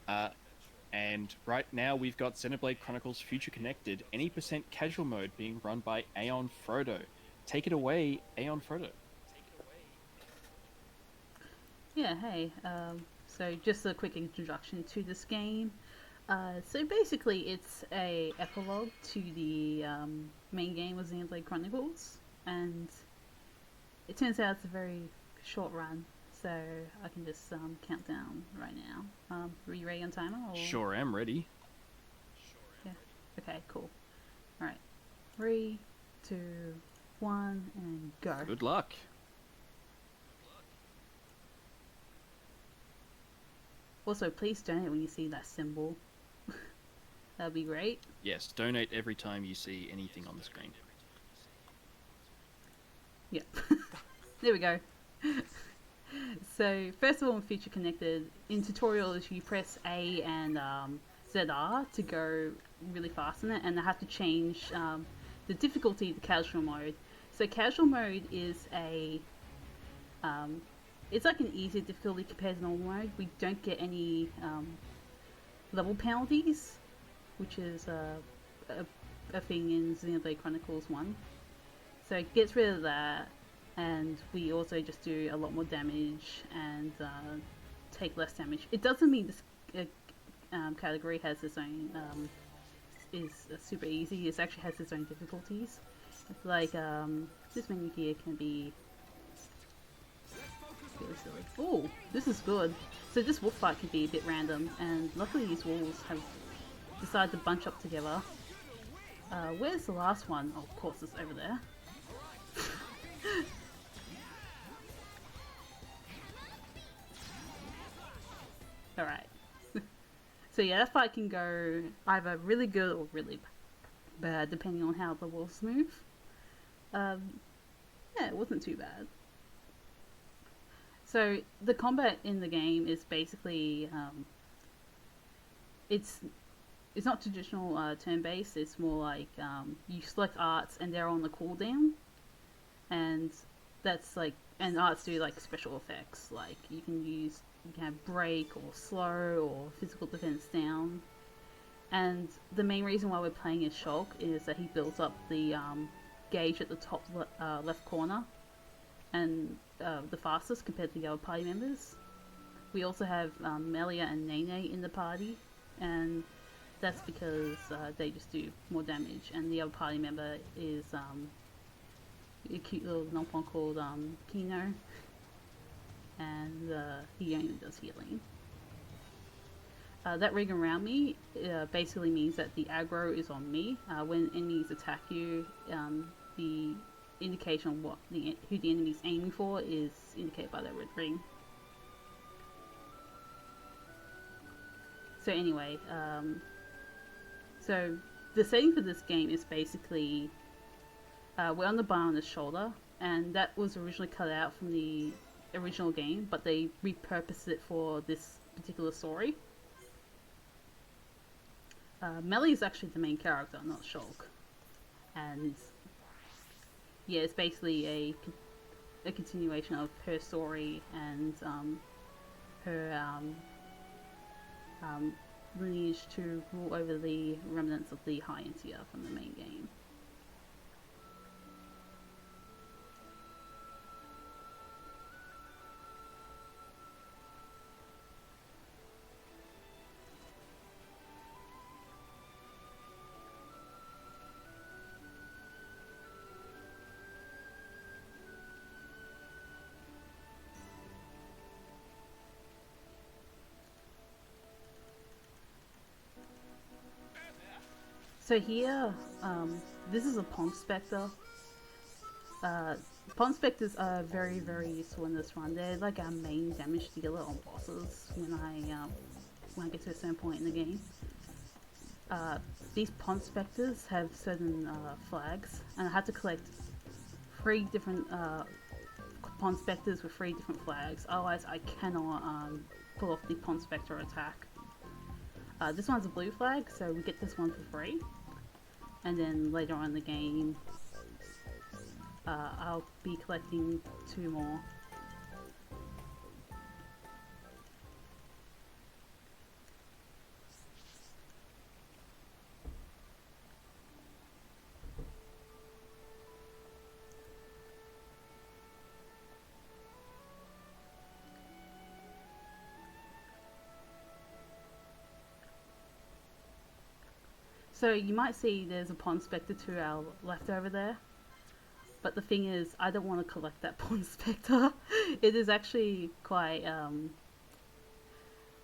Uh, and right now we've got Xenoblade Chronicles Future Connected, any percent casual mode being run by AeonFrodo. Take it away, AeonFrodo. Yeah, hey. So just a quick introduction to this game. So basically, it's a epilogue to the main game of Xenoblade Chronicles, and it turns out it's a very short run. So I can just count down right now. Are you ready on timer? Or Sure am ready. yeah. Okay, cool. All right, 3, 2, 1, and go. Good luck. Also, please donate when you see that symbol. That'd be great. Yes, donate every time you see anything on the screen. Yep. There we go. So first of all, in Future Connected, in tutorials you press A and ZR to go really fast in it, and I have to change the difficulty to casual mode. So casual mode is it's like an easier difficulty compared to normal mode. We don't get any level penalties, which is a thing in Xenoblade Chronicles 1. So it gets rid of that, and we also just do a lot more damage and take less damage. It doesn't mean this category has its own is super easy. It actually has its own difficulties. It's like this menu here can be really silly. Oh, this is good. So this wolf fight can be a bit random, and luckily these wolves have decided to bunch up together. Where's the last one? Oh, of course, it's over there. Alright. So yeah, that fight can go either really good or really bad, depending on how the wolves move. Yeah, it wasn't too bad. So the combat in the game is basically it's not traditional turn-based. It's more like you select arts and they're on the cooldown, and that's like, and arts do like special effects. Like you can have break or slow or physical defense down. And the main reason why we're playing as Shulk is that he builds up the gauge at the top left corner, and the fastest compared to the other party members. We also have Melia and Nene in the party, and that's because they just do more damage. And the other party member is a cute little numpon called Kino, and he only does healing. That ring around me basically means that the aggro is on me. When enemies attack you, the indication of who the enemy is aiming for is indicated by that red ring. So anyway, so the setting for this game is basically we're on the Bionis shoulder, and that was originally cut out from the original game, but they repurposed it for this particular story. Melly is actually the main character, not Shulk, and yeah, it's basically a continuation of her story and her lineage to rule over the remnants of the High Entia from the main game. So here, this is a Pond Spectre. Pond Spectres are very, very useful in this run. They're like our main damage dealer on bosses when I get to a certain point in the game. These Pond Spectres have certain flags, and I had to collect 3 different Pond Spectres with 3 different flags. Otherwise, I cannot pull off the Pond Spectre attack. This one's a blue flag, so we get this one for free. And then later on in the game, I'll be collecting 2 more. So you might see there's a pond spectre to our left over there. But the thing is, I don't want to collect that pond spectre. It is actually quite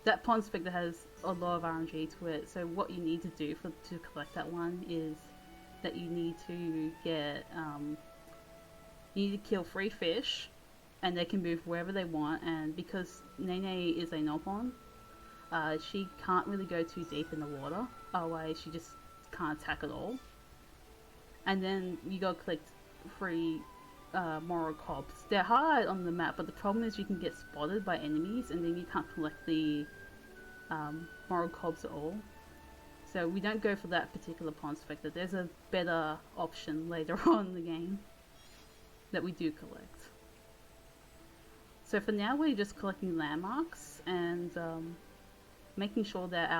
that pond spectre has a lot of RNG to it. So what you need to do to collect that one is that you need to get you need to kill 3 fish, and they can move wherever they want. And because Nene is a Nopon, she can't really go too deep in the water. Otherwise, she just can't attack at all. And then you gotta collect 3 moral cobs. They're hard on the map, but the problem is you can get spotted by enemies, and then you can't collect the moral cobs at all. So we don't go for that particular pond spectre. There's a better option later on in the game that we do collect. So for now, we're just collecting landmarks and making sure that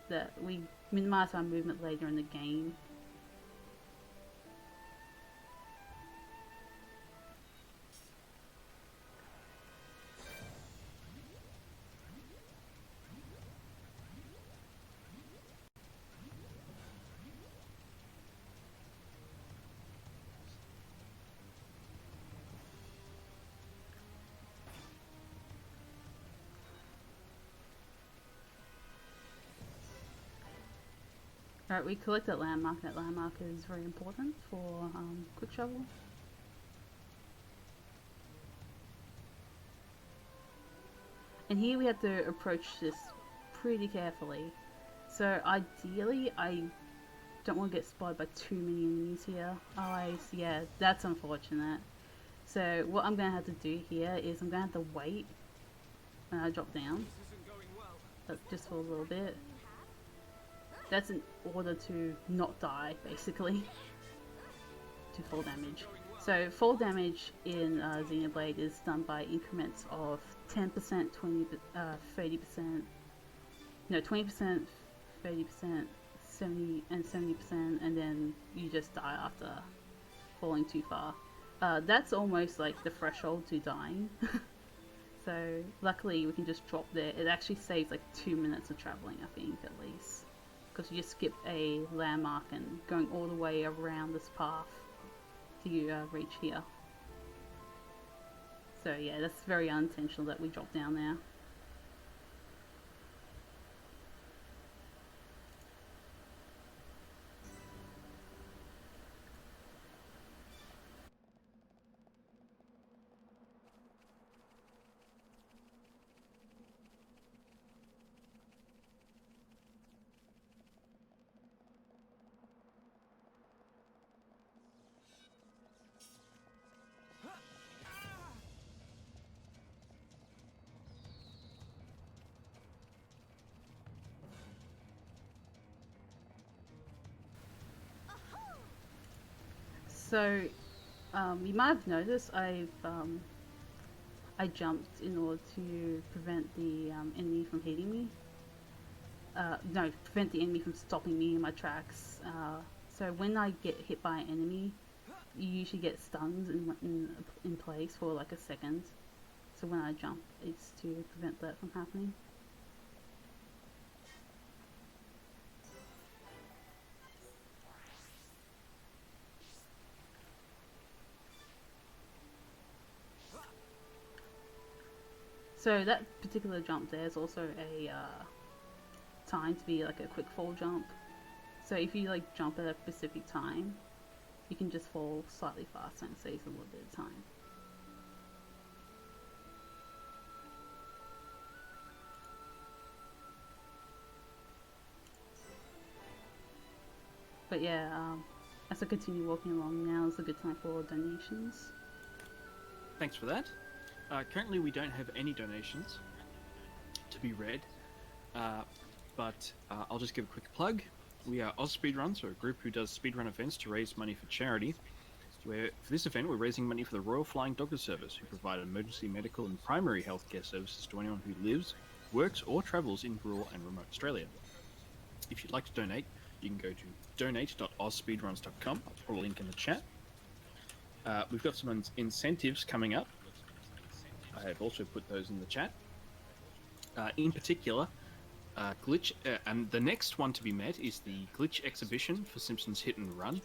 that we minimize our movement later in the game. Alright, we collect that landmark. That landmark is very important for quick travel. And here we have to approach this pretty carefully. So ideally, I don't want to get spotted by too many enemies here. Otherwise, yeah, that's unfortunate. So what I'm going to have to do here is I'm going to have to wait when I drop down. Just for a little bit. That's in order to not die, basically. To fall damage. So fall damage in Xenoblade is done by increments of 10%, 20%, 30%, no, 20%, 30%, 70 and 70%, and then you just die after falling too far. That's almost like the threshold to dying. So luckily we can just drop there. It actually saves like 2 minutes of traveling, I think, at least. Because you just skip a landmark and going all the way around this path to reach here. So yeah, that's very unintentional that we drop down there. So, you might have noticed I jumped in order to prevent the enemy from hitting me. No, prevent the enemy from stopping me in my tracks. So when I get hit by an enemy, you usually get stuns in place for like a second. So when I jump, it's to prevent that from happening. So that particular jump there is also a timed to be like a quick fall jump. So if you like jump at a specific time, you can just fall slightly faster and saves a little bit of time. But yeah, as I continue walking along now is a good time for donations. Thanks for that. Currently we don't have any donations to be read, but I'll just give a quick plug. We are Oz Speedruns, or a group who does speedrun events to raise money for charity. For this event, we're raising money for the Royal Flying Doctor Service, who provide emergency medical and primary healthcare services to anyone who lives, works, or travels in rural and remote Australia. If you'd like to donate, you can go to donate.ozspeedruns.com. I'll put a link in the chat. We've got some incentives coming up. I have also put those in the chat. In particular, and the next one to be met is the glitch exhibition for Simpsons Hit and Run.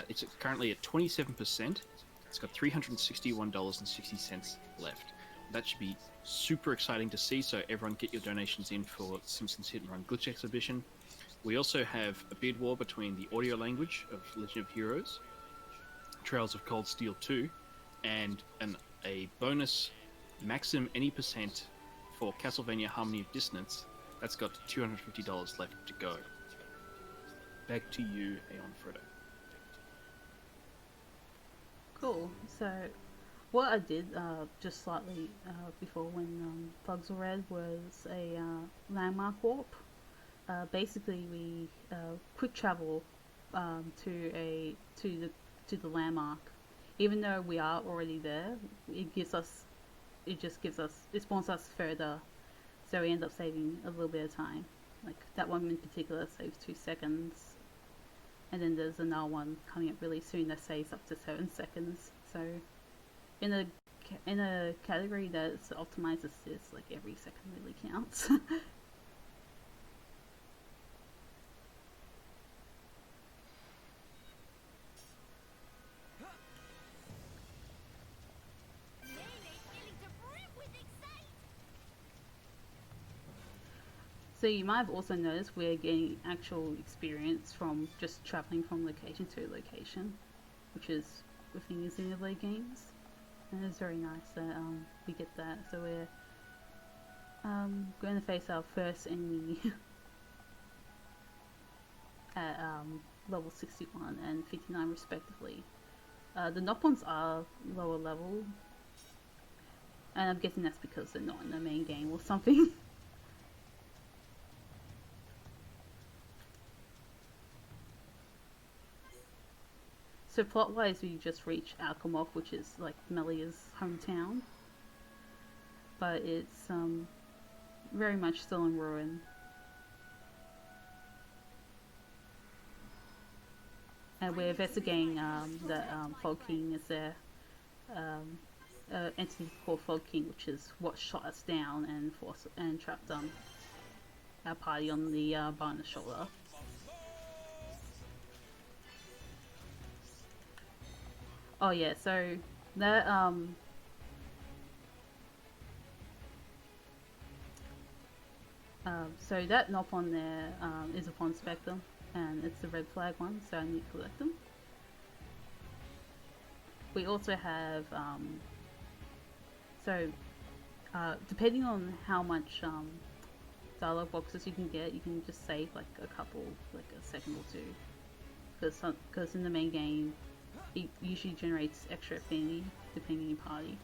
It's currently at 27%. It's got $361.60 left. That should be super exciting to see. So everyone, get your donations in for Simpsons Hit and Run glitch exhibition. We also have a bid war between the audio language of Legend of Heroes, Trails of Cold Steel 2, and a bonus maximum any percent for Castlevania Harmony of Dissonance. That's got $250 left to go. Back to you, AeonFrodo. Cool. So, what I did just slightly before when plugs were read was a landmark warp. Basically, we quick travel to the landmark. Even though we are already there, it spawns us further, so we end up saving a little bit of time. Like that one in particular saves 2 seconds, and then there's another one coming up really soon that saves up to 7 seconds. So in a category that's optimized as this, like every second really counts. So you might have also noticed we're getting actual experience from just traveling from location to location, which is within the Xenoblade games, and it's very nice that we get that. So we're going to face our first enemy at level 61 and 59 respectively. The Nopons are lower level, and I'm guessing that's because they're not in the main game or something. So plot-wise, we just reached Alchemoth, which is like Melia's hometown, but it's very much still in ruin. And we're investigating that Fog King is there, entity called Fog King, which is what shot us down and trapped our party on the Barner's shoulder. Oh yeah, so that so that Nopon there is a Pond Spectre, and it's the red flag one, so I need to collect them. We also have depending on how much dialogue boxes you can get, you can just save like a couple, like a second or two, because in the main game it usually generates extra affinity depending on your party.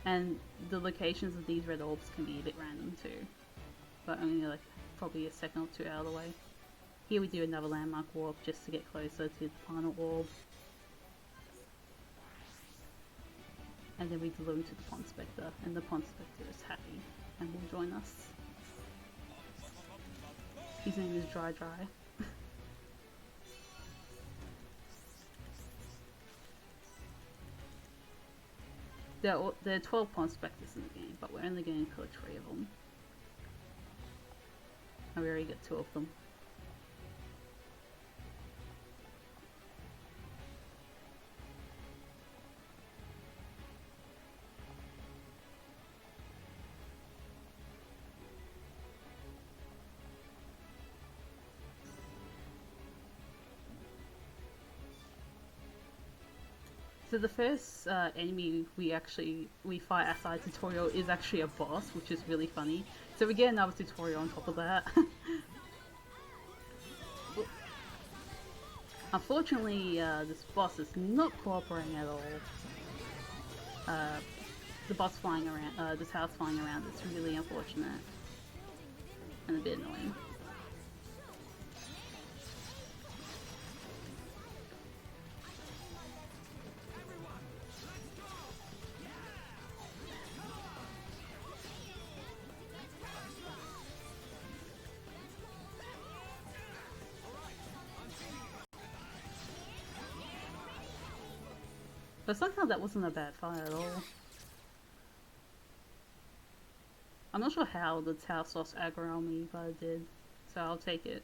And the locations of these red orbs can be a bit random too, but only like probably a second or two out of the way. Here we do another landmark warp just to get closer to the final orb, and then we deliver him to the Pond Spectre, and the Pond Spectre is happy and will join us. His name is Dry. There are 12 Pond Spectres in the game, but we're only going to collect 3 of them. And we already got 2 of them. So the first enemy we fight outside tutorial is actually a boss, which is really funny. So we get another tutorial on top of that. Unfortunately, this boss is not cooperating at all. The boss flying around, this house flying around, is really unfortunate and a bit annoying. But somehow that wasn't a bad fight at all. I'm not sure how the Tau sauce aggro on me, but it did. So I'll take it.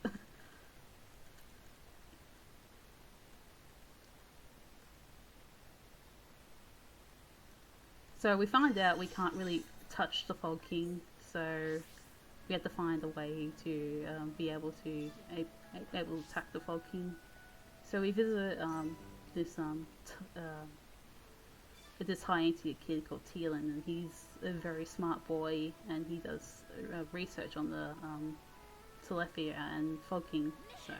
So we find out we can't really touch the Fog King, so we have to find a way to be able to attack the Fog King. So we visit this high entity kid called Teal'c, and he's a very smart boy, and he does research on the Telethia and Fog King. So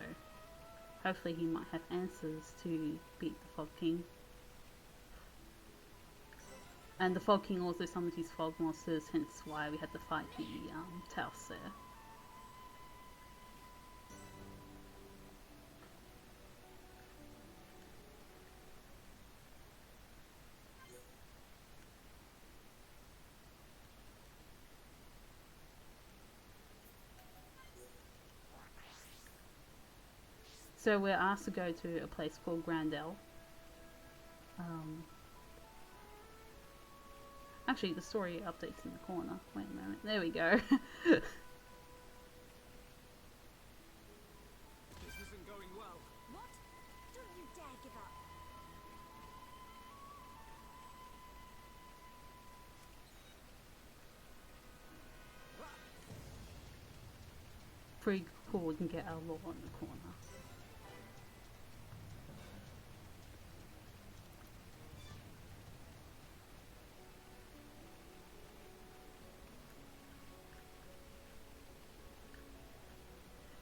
hopefully he might have answers to beat the Fog King. And the Fog King also summons his fog monsters, hence why we had to fight the Taos there. So we're asked to go to a place called Grandel. Actually, the story updates in the corner. Wait a moment. There we go. This isn't going well. What? Don't you dare give up. Pretty cool, we can get our law in the corner.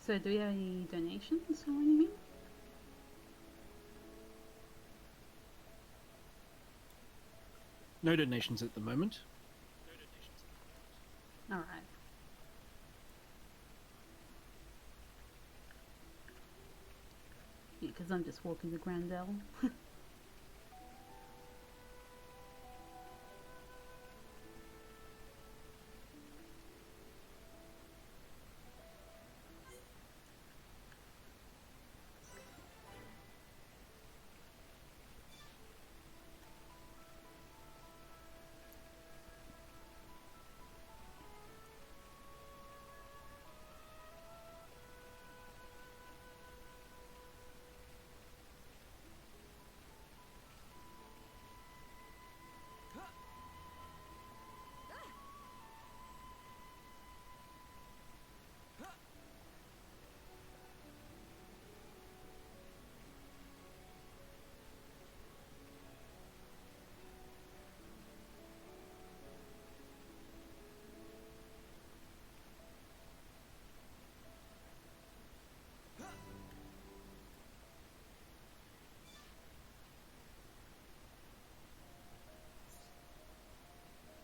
So do we have any donations or anything? No donations at the moment. Alright. Yeah, because I'm just walking to Grandel.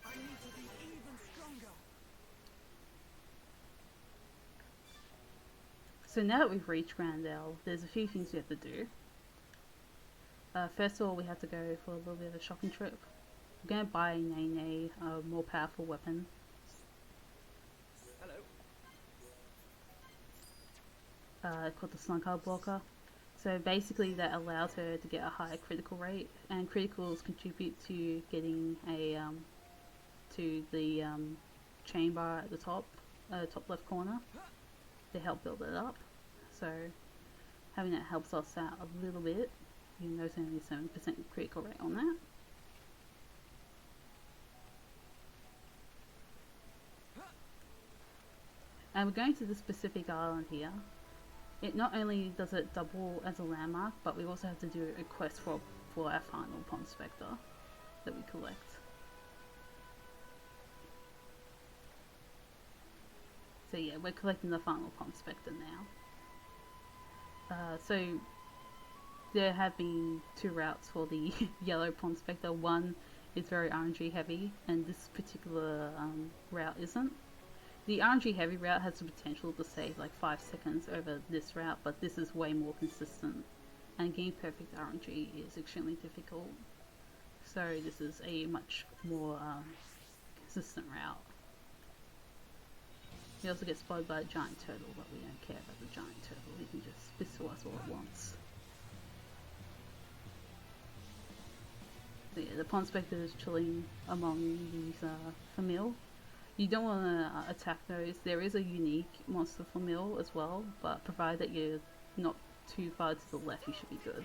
I need to be even stronger. So now that we've reached Grandel, there's a few things we have to do. First of all, we have to go for a little bit of a shopping trip. We're going to buy Nene a more powerful weapon. Hello. Called the Slunkard Blocker. So basically that allows her to get a higher critical rate, and criticals contribute to getting a to the chamber at the top left corner. They help build it up. So having that helps us out a little bit, even though it's only 7% critical rate on that. And we're going to the specific island here. It not only does it double as a landmark, but we also have to do a quest for our final Pond Spectre that we collect. So yeah, we're collecting the final Pond Spectre now. So there have been two routes for the yellow Pond Spectre. One is very RNG heavy, and this particular route isn't. The RNG heavy route has the potential to save like 5 seconds over this route, but this is way more consistent, and getting perfect RNG is extremely difficult. So this is a much more consistent route. We also get spotted by a giant turtle, but we don't care about the giant turtle. He can just whistle us all at once. So yeah, the Pond Spectre is chilling among these Famil. You don't want to attack those. There is a unique monster Famil as well, but provided that you're not too far to the left, you should be good.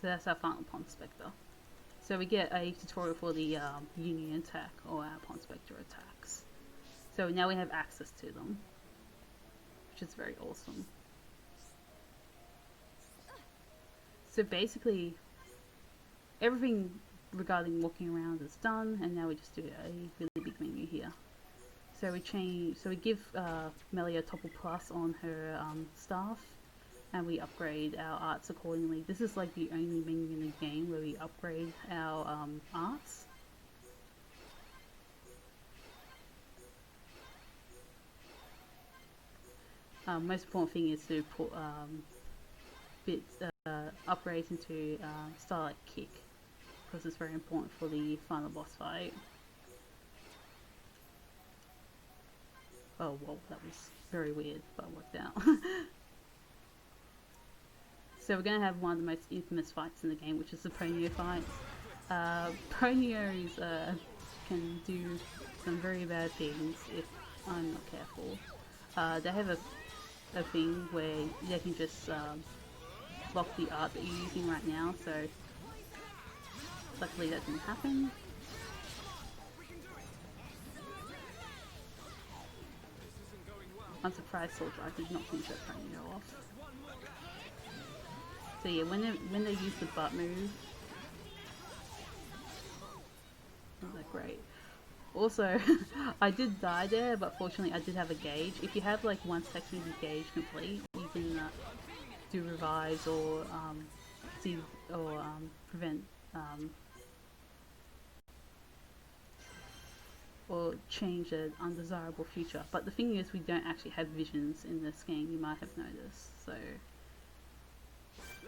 So that's our final Pond Spectre. So we get a tutorial for the Union attack, or our Pond Spectre attacks. So now we have access to them, which is very awesome. So basically, everything regarding walking around is done, and now we just do a really big menu here. So we give Melly a topple plus on her staff, and we upgrade our arts accordingly. This is like the only menu in the game where we upgrade our arts. Most important thing is to put upgrades into Starlight Kick, because it's very important for the final boss fight. Oh whoa, that was very weird, but it worked out. So we're going to have one of the most infamous fights in the game, which is the Ponyo fight. Ponyos can do some very bad things if I'm not careful. They have a thing where they can just block the art that you're using right now, so luckily that didn't happen. I'm surprised Soldier did not finish that Ponyo off. So yeah, when they use the butt move, isn't that great? Also, I did die there, but fortunately I did have a gauge. If you have like one section of the gauge complete, you can do revives or prevent or change an undesirable future. But the thing is, we don't actually have visions in this game. You might have noticed. So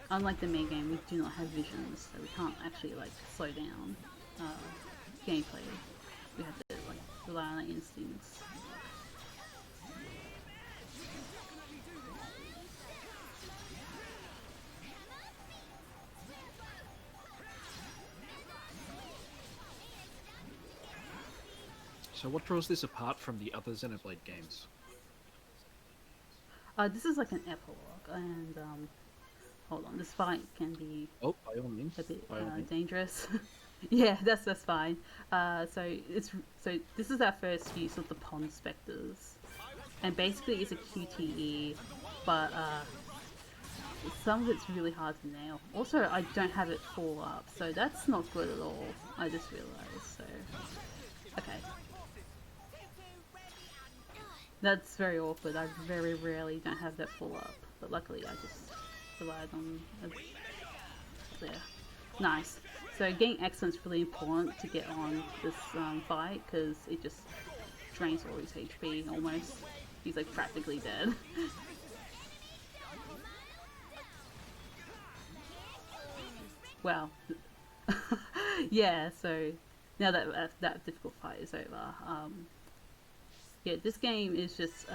unlike the main game, we do not have visions, so we can't actually like slow down gameplay. We have to like rely on our instincts. So what draws this apart from the other Xenoblade games? This is like an epilogue, and hold on, this fight can be Oh, by all means. a bit By all means. dangerous. Yeah, that's fine. So this is our first use of the Pond Spectres, and basically it's a QTE, but some of it's really hard to nail. Also, I don't have it full up, so that's not good at all. I just realized. So okay, that's very awkward. I very rarely don't have that full up, but luckily I just relied on there. Nice. So getting excellence is really important to get on this fight, because it just drains all his HP almost. He's like practically dead. Wow. Yeah, so now that that difficult fight is over, yeah, this game is just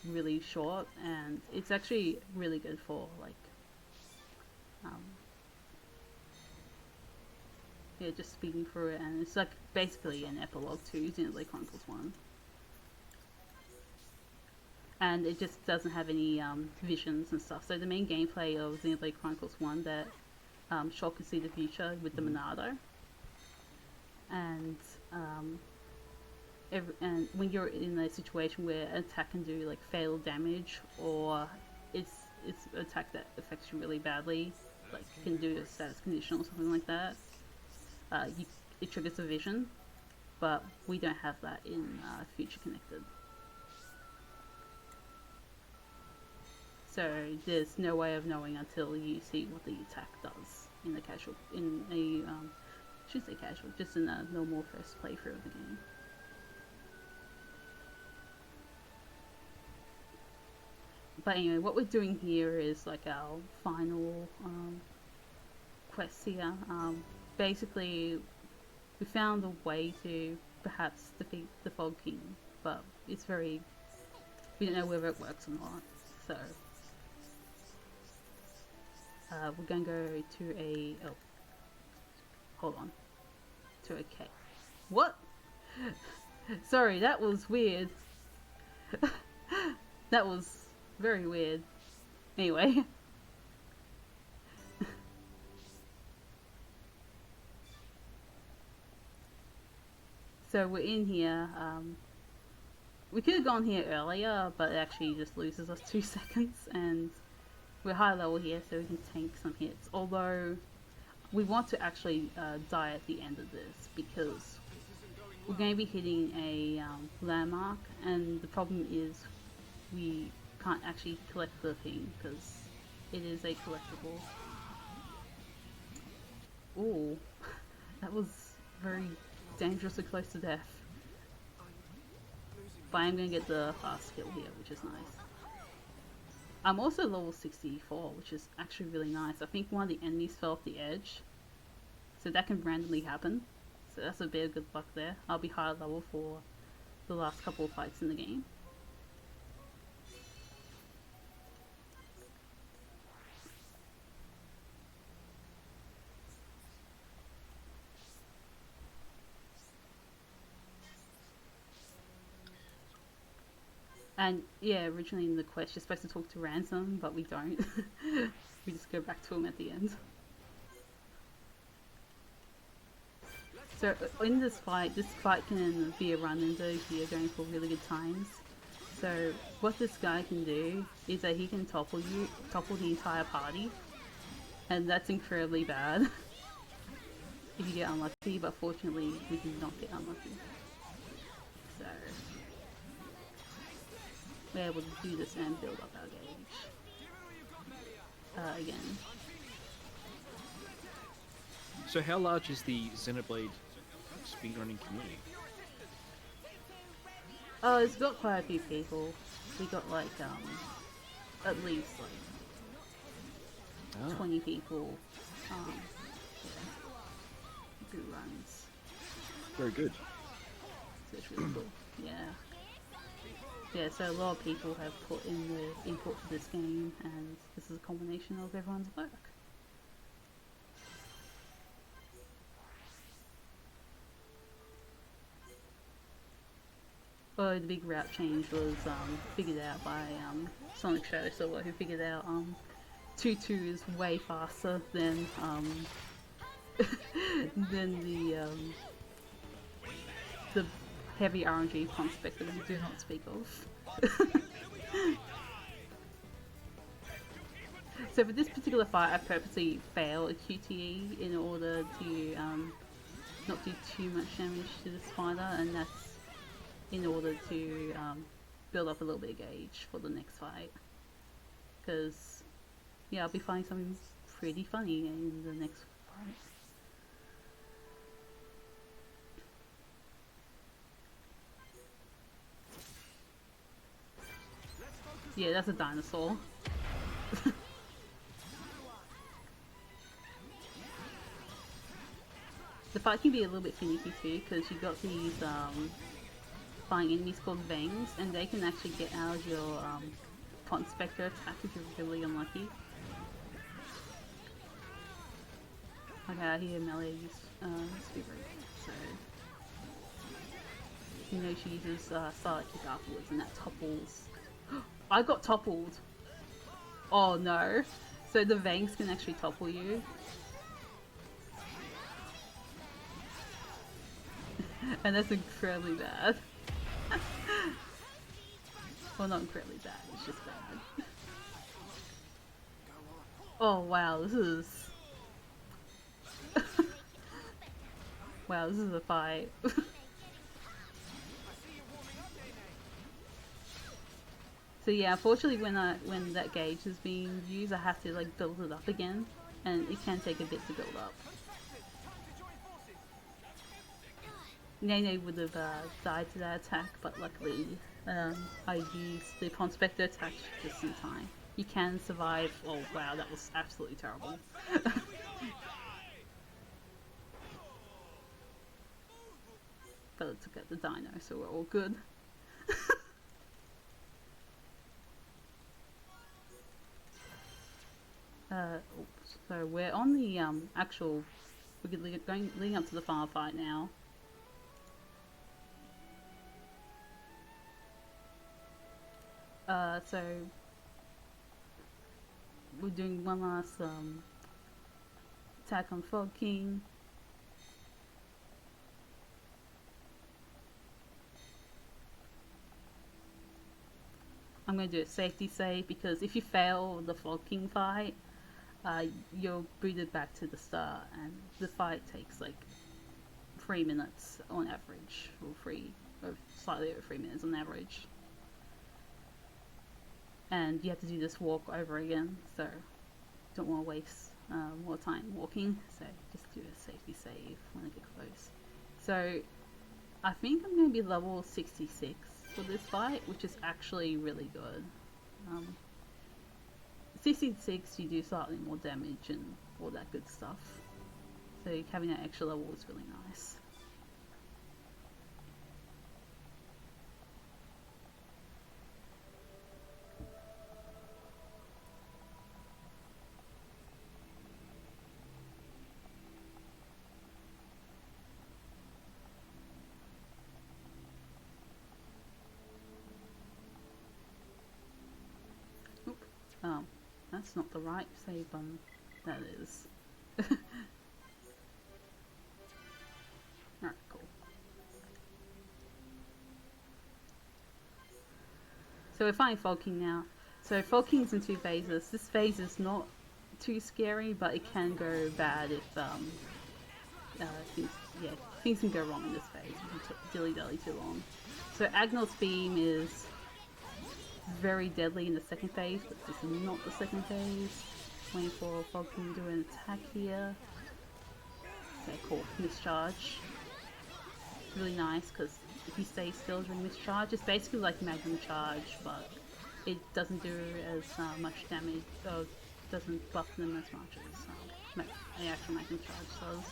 really short, and it's actually really good for like yeah, just speeding through it, and it's like basically an epilogue to Xenoblade Chronicles 1. And it just doesn't have any visions and stuff. So the main gameplay of Xenoblade Chronicles 1, that Shaw can see the future with the Monado. And and when you're in a situation where an attack can do like fatal damage, or it's an attack that affects you really badly, like can do a status condition or something like that, it triggers a vision, but we don't have that in Future Connected. So there's no way of knowing until you see what the attack does in a casual, I shouldn't say casual, just in a normal first playthrough of the game. But anyway, what we're doing here is like our final quests here. Basically, we found a way to perhaps defeat the Fog King, but it's very... we don't know whether it works or not, so... we're gonna go to a... oh. Hold on. To a cave. What? Sorry, that was weird. That was very weird. Anyway. So we're in here. We could have gone here earlier, but it actually just loses us 2 seconds, and we're high level here, so we can tank some hits. Although we want to actually die at the end of this, because we're going to be hitting a landmark, and the problem is we can't actually collect the thing because it is a collectible. Ooh, that was very dangerously close to death. But I'm going to get the fast kill here, which is nice. I'm also level 64, which is actually really nice. I think one of the enemies fell off the edge, so that can randomly happen. So that's a bit of good luck there. I'll be higher level for the last couple of fights in the game. And yeah, originally in the quest you're supposed to talk to Ransom, but we don't. We just go back to him at the end. So in this fight can be a run into if you're going for really good times. So what this guy can do is that he can topple the entire party, and that's incredibly bad if you get unlucky, but fortunately we did not get unlucky. So we're able to do this and build up our gauge again. So how large is the Xenoblade speedrunning community? Oh, it's got quite a few people. We got like at least like 20 people yeah, who runs. Very good. So it's really cool. Yeah. Yeah, so a lot of people have put in the input for this game, and this is a combination of everyone's work. Well, the big route change was figured out by Sonic Shadow Silver, who figured out 2-2 is way faster than the heavy RNG conspect that we do not speak of. So for this particular fight, I purposely failed a QTE in order to not do too much damage to the spider, and that's in order to build up a little bit of gauge for the next fight. Because, yeah, I'll be finding something pretty funny in the next fight. Yeah, that's a dinosaur. The fight can be a little bit finicky too, because you got these flying enemies called Vangs, and they can actually get out of your Pont Spectre attack if you're really unlucky. Okay, I hear melee use speed break, so you know she uses Starlight Kick afterwards, and that topples. I got toppled! Oh no! So the Vangs can actually topple you. And that's incredibly bad. Well, not incredibly bad, it's just bad. Oh wow, this is... wow, this is a fight. So yeah, unfortunately when that gauge is being used, I have to like build it up again, and it can take a bit to build up. Nene would have died to that attack, but luckily I used the Pont Spectre attack just in time. You can survive. Oh wow, that was absolutely terrible. took out the dino, so we're all good. So we're on the actual. We're leading up to the final fight now. So we're doing one last attack on Fog King. I'm going to do a safety save because if you fail the Fog King fight, you're booted back to the start, and the fight takes like 3 minutes on average, or slightly over 3 minutes on average. And you have to do this walk over again, so don't want to waste more time walking, so just do a safety save when I get close. So I think I'm going to be level 66 for this fight, which is actually really good. 66 you do slightly more damage and all that good stuff, so having that extra level is really nice. That's not the right save button. That is. Alright, cool. So we're fighting Fog King now. So Fog King's in 2 phases. This phase is not too scary, but it can go bad if things can go wrong in this phase if you dilly-dally too long. So Agnar's beam is very deadly in the second phase, but this is not the second phase. Waiting for Fog King to do an attack here. Okay, cool. Mischarge. Really nice because if you stay still during mischarge, it's basically like Magnum Charge, but it doesn't do as much damage, or doesn't buff them as much as the actual Magnum Charge does.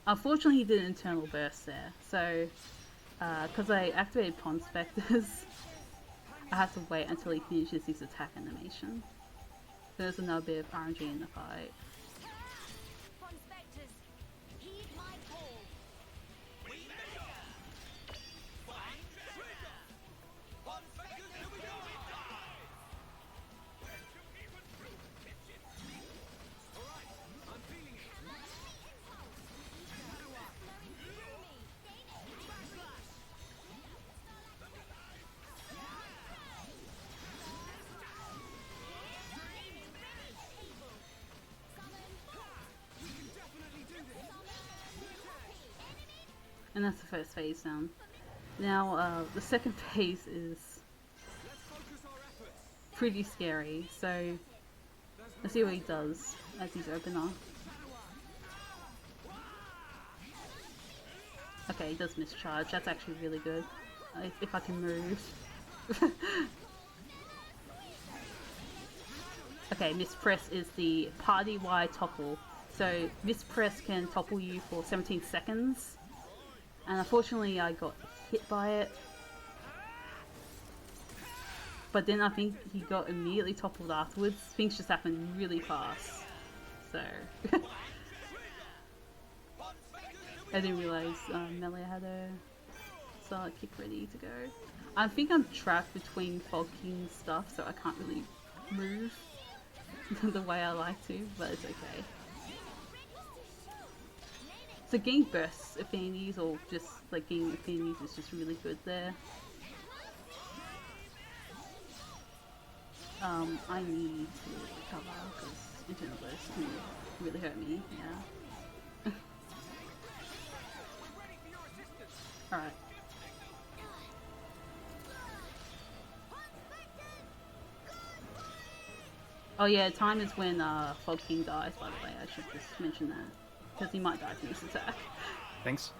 Unfortunately, he did an internal burst there, so because I activated Pond Spectres, I have to wait until he finishes his attack animation. There's another bit of RNG in the fight. And that's the first phase down. Now, the second phase is pretty scary, so let's see what he does as he's opener. Okay, he does mischarge, that's actually really good. If I can move. Okay, mispress is the party-wide topple. So mispress can topple you for 17 seconds. And unfortunately I got hit by it. But then I think he got immediately toppled afterwards. Things just happened really fast. So... I didn't realise Melee had a start kick ready to go. I think I'm trapped between Fog King stuff, so I can't really move the way I like to, but it's okay. So getting burst affinities, or just like getting affinities, is just really good there. I need to recover because internal burst can really hurt me, yeah. Alright. Oh yeah, time is when Fog King dies, by the way. I should just mention that. Because he might die from this attack. Thanks.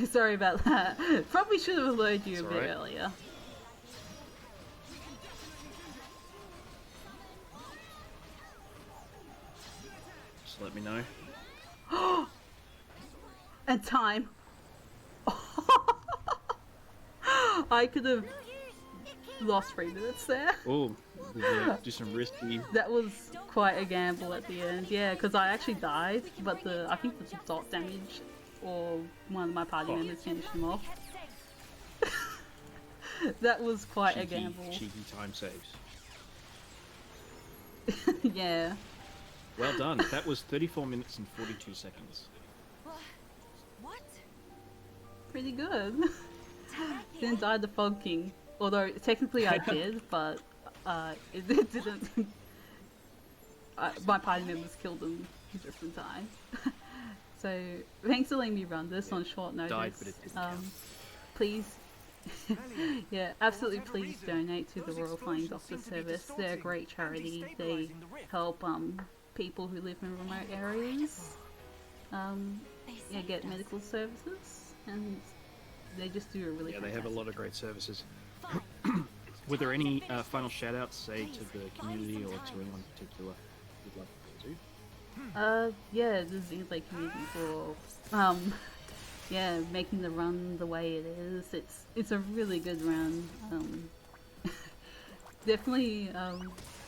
Sorry about that. Probably should have alerted you a bit earlier. Just let me know. And time. I could have lost 3 minutes there. Oh, do some risky. That was quite a gamble at the end, yeah, because I actually died, but I think the dot damage or one of my party members finished him off. That was quite a gamble. Cheeky time saves. Yeah. Well done. That was 34 minutes and 42 seconds. What? Pretty good. Didn't die the Fog King. Although technically I did, but it didn't. My party members killed him just in time. So thanks for letting me run this on short notice. Died, but it didn't count. Please, yeah, absolutely please donate to the Royal Flying Doctor Service. They're a great charity. They help people who live in remote areas get medical services, and they just do a really They have a lot of great services. Were there any final shout-outs, say, to the community or to anyone particular you'd like to do? Yeah, the Xenoblade community for making the run the way it is. It's a really good run. Definitely,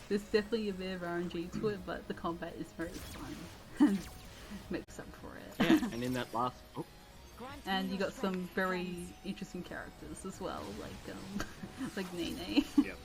there's definitely a bit of RNG to it, but the combat is very fun and makes up for it. Yeah, and in that last... Oh, And you got some very interesting characters as well, like Nene. yep.